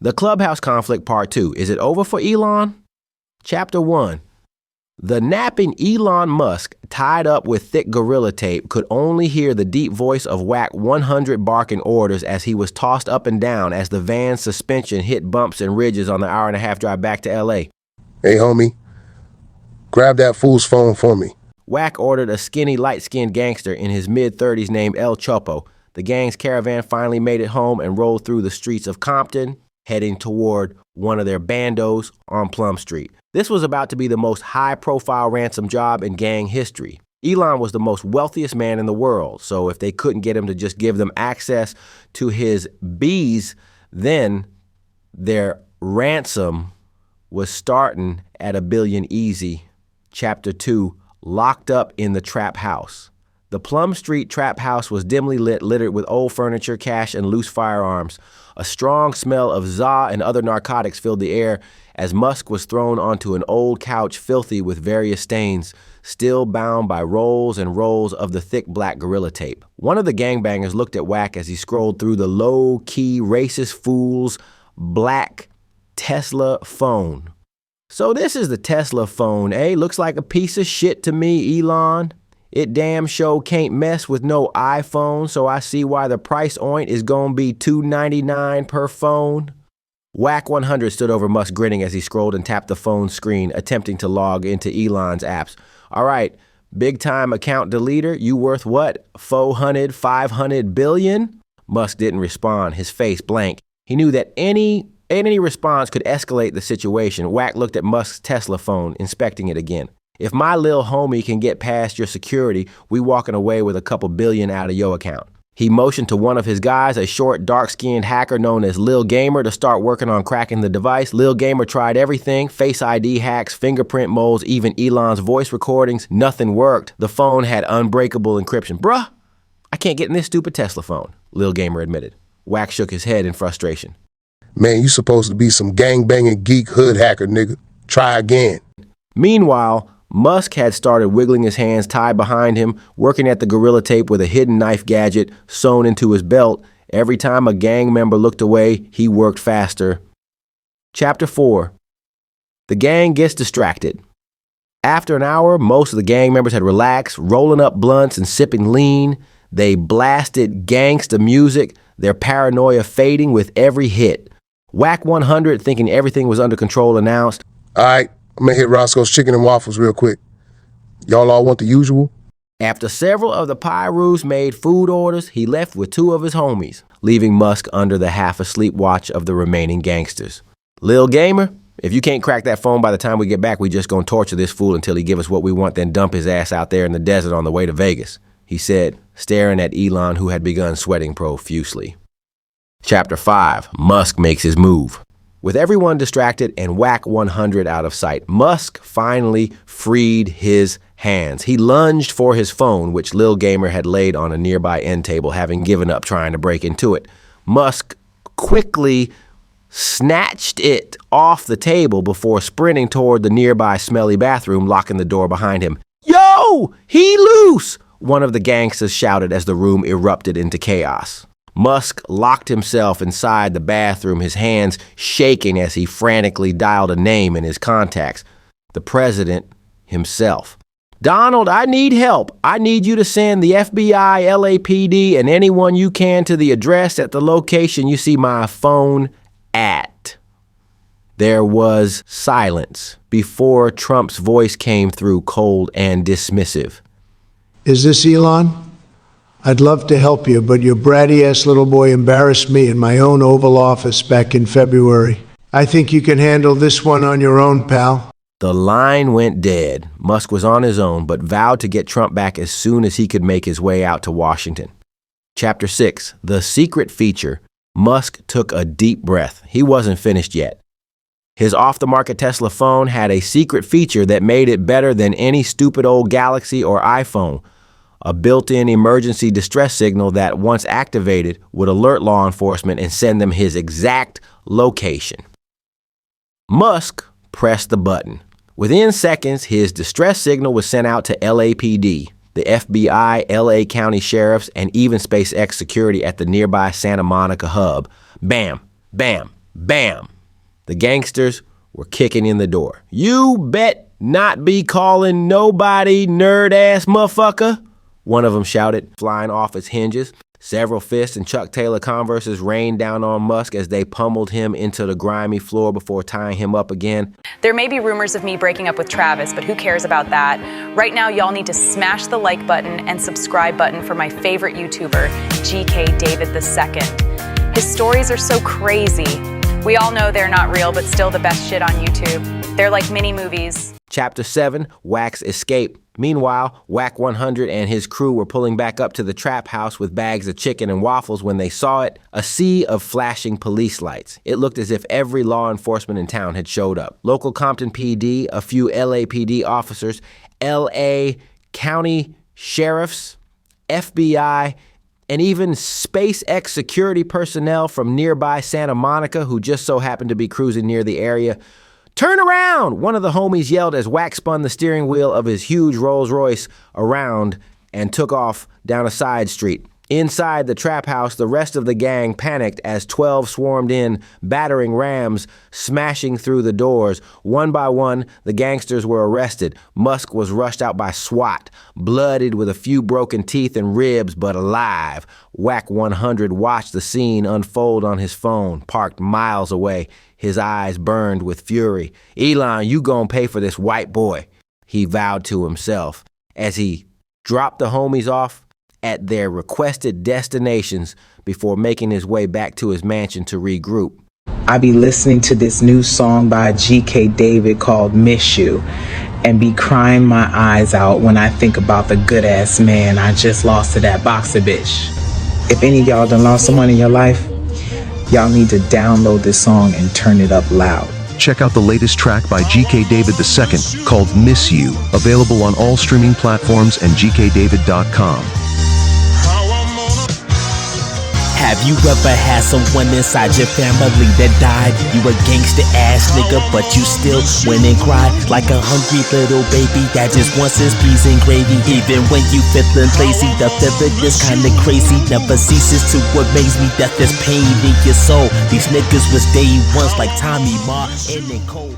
The Clubhouse Conflict Part 2. Is it over for Elon? Chapter 1. The napping Elon Musk, tied up with thick gorilla tape, could only hear the deep voice of Whack 100 barking orders as he was tossed up and down as the van's suspension hit bumps and ridges on the hour-and-a-half drive back to L.A. Hey, homie, grab that fool's phone for me. Whack ordered a skinny, light-skinned gangster in his mid-30s named El Chopo. The gang's caravan finally made it home and rolled through the streets of Compton, heading toward one of their bandos on Plum Street. This was about to be the most high-profile ransom job in gang history. Elon was the most wealthiest man in the world, so if they couldn't get him to just give them access to his bees, then their ransom was starting at $1 billion easy. Chapter 2, Locked Up in the Trap House. The Plum Street trap house was dimly lit, littered with old furniture, cash, and loose firearms. A strong smell of za and other narcotics filled the air as Musk was thrown onto an old couch filthy with various stains, still bound by rolls and rolls of the thick black gorilla tape. One of the gangbangers looked at Whack as he scrolled through the low-key racist fool's black Tesla phone. So this is the Tesla phone, eh? Looks like a piece of shit to me, Elon. It damn sure can't mess with no iPhone, so I see why the price oint is gonna be $2.99 per phone. Whack 100 stood over Musk grinning as he scrolled and tapped the phone screen, attempting to log into Elon's apps. All right, big-time account deleter, you worth what? 400, 500 billion? Musk didn't respond, his face blank. He knew that any response could escalate the situation. Whack looked at Musk's Tesla phone, inspecting it again. If my lil homie can get past your security, we walking away with a couple billion out of your account. He motioned to one of his guys, a short, dark-skinned hacker known as Lil Gamer, to start working on cracking the device. Lil Gamer tried everything, Face ID hacks, fingerprint molds, even Elon's voice recordings. Nothing worked. The phone had unbreakable encryption. Bruh, I can't get in this stupid Tesla phone, Lil Gamer admitted. Whack shook his head in frustration. Man, you supposed to be some gang-banging geek hood hacker, nigga. Try again. Meanwhile, Musk had started wiggling his hands tied behind him, working at the gorilla tape with a hidden knife gadget sewn into his belt. Every time a gang member looked away, he worked faster. Chapter 4. The gang gets distracted. After an hour, most of the gang members had relaxed, rolling up blunts and sipping lean. They blasted gangsta music, their paranoia fading with every hit. Whack 100, thinking everything was under control, announced, All right, I'm gonna hit Roscoe's Chicken and Waffles real quick. Y'all all want the usual? After several of the Pyrus made food orders, he left with two of his homies, leaving Musk under the half-asleep watch of the remaining gangsters. Lil Gamer, if you can't crack that phone by the time we get back, we just gonna torture this fool until he give us what we want, then dump his ass out there in the desert on the way to Vegas, he said, staring at Elon, who had begun sweating profusely. Chapter 5. Musk makes his move. With everyone distracted and Whack 100 out of sight, Musk finally freed his hands. He lunged for his phone, which Lil Gamer had laid on a nearby end table, having given up trying to break into it. Musk quickly snatched it off the table before sprinting toward the nearby smelly bathroom, locking the door behind him. Yo! He loose! One of the gangsters shouted as the room erupted into chaos. Musk locked himself inside the bathroom, his hands shaking as he frantically dialed a name in his contacts. The president himself. Donald, I need help. I need you to send the FBI, LAPD, and anyone you can to the address at the location you see my phone at. There was silence before Trump's voice came through, cold and dismissive. Is this Elon? I'd love to help you, but your bratty-ass little boy embarrassed me in my own Oval Office back in February. I think you can handle this one on your own, pal. The line went dead. Musk was on his own, but vowed to get Trump back as soon as he could make his way out to Washington. Chapter 6. The secret feature. Musk took a deep breath. He wasn't finished yet. His off-the-market Tesla phone had a secret feature that made it better than any stupid old Galaxy or iPhone. A built-in emergency distress signal that, once activated, would alert law enforcement and send them his exact location. Musk pressed the button. Within seconds, his distress signal was sent out to LAPD, the FBI, LA County Sheriffs, and even SpaceX security at the nearby Santa Monica hub. Bam, bam, Bam! The gangsters were kicking in the door. You bet not be calling nobody nerd-ass motherfucker, one of them shouted, flying off its hinges. Several fists and Chuck Taylor Converses rained down on Musk as they pummeled him into the grimy floor before tying him up again. There may be rumors of me breaking up with Travis, but who cares about that? Right now, y'all need to smash the like button and subscribe button for my favorite YouTuber, GK David II. His stories are so crazy. We all know they're not real, but still the best shit on YouTube. They're like mini movies. Chapter 7, Wack's Escape. Meanwhile, Wack 100 and his crew were pulling back up to the trap house with bags of chicken and waffles when they saw it, a sea of flashing police lights. It looked as if every law enforcement in town had showed up. Local Compton PD, a few LAPD officers, LA County sheriffs, FBI, and even SpaceX security personnel from nearby Santa Monica who just so happened to be cruising near the area. "Turn around!" one of the homies yelled as Wack spun the steering wheel of his huge Rolls Royce around and took off down a side street. Inside the trap house, the rest of the gang panicked as 12 swarmed in, battering rams, smashing through the doors. One by one, the gangsters were arrested. Musk was rushed out by SWAT, bloodied with a few broken teeth and ribs, but alive. Wack 100 watched the scene unfold on his phone, parked miles away. His eyes burned with fury. "Elon, you gon' pay for this white boy," he vowed to himself as he dropped the homies off at their requested destinations before making his way back to his mansion to regroup. I be listening to this new song by GK David called Miss You and be crying my eyes out when I think about the good ass man I just lost to that boxer bitch. If any of y'all done lost someone in your life, y'all need to download this song and turn it up loud. Check out the latest track by GK David II called Miss You, available on all streaming platforms and gkdavid.com. Have you ever had someone inside your family that died? You a gangster ass nigga, but you still went and cried like a hungry little baby that just wants his peas and gravy. Even when you feeling lazy, the feeling is kinda crazy. Never ceases to amaze me that there's pain in your soul. These niggas was day ones like Tommy Martin and Cole.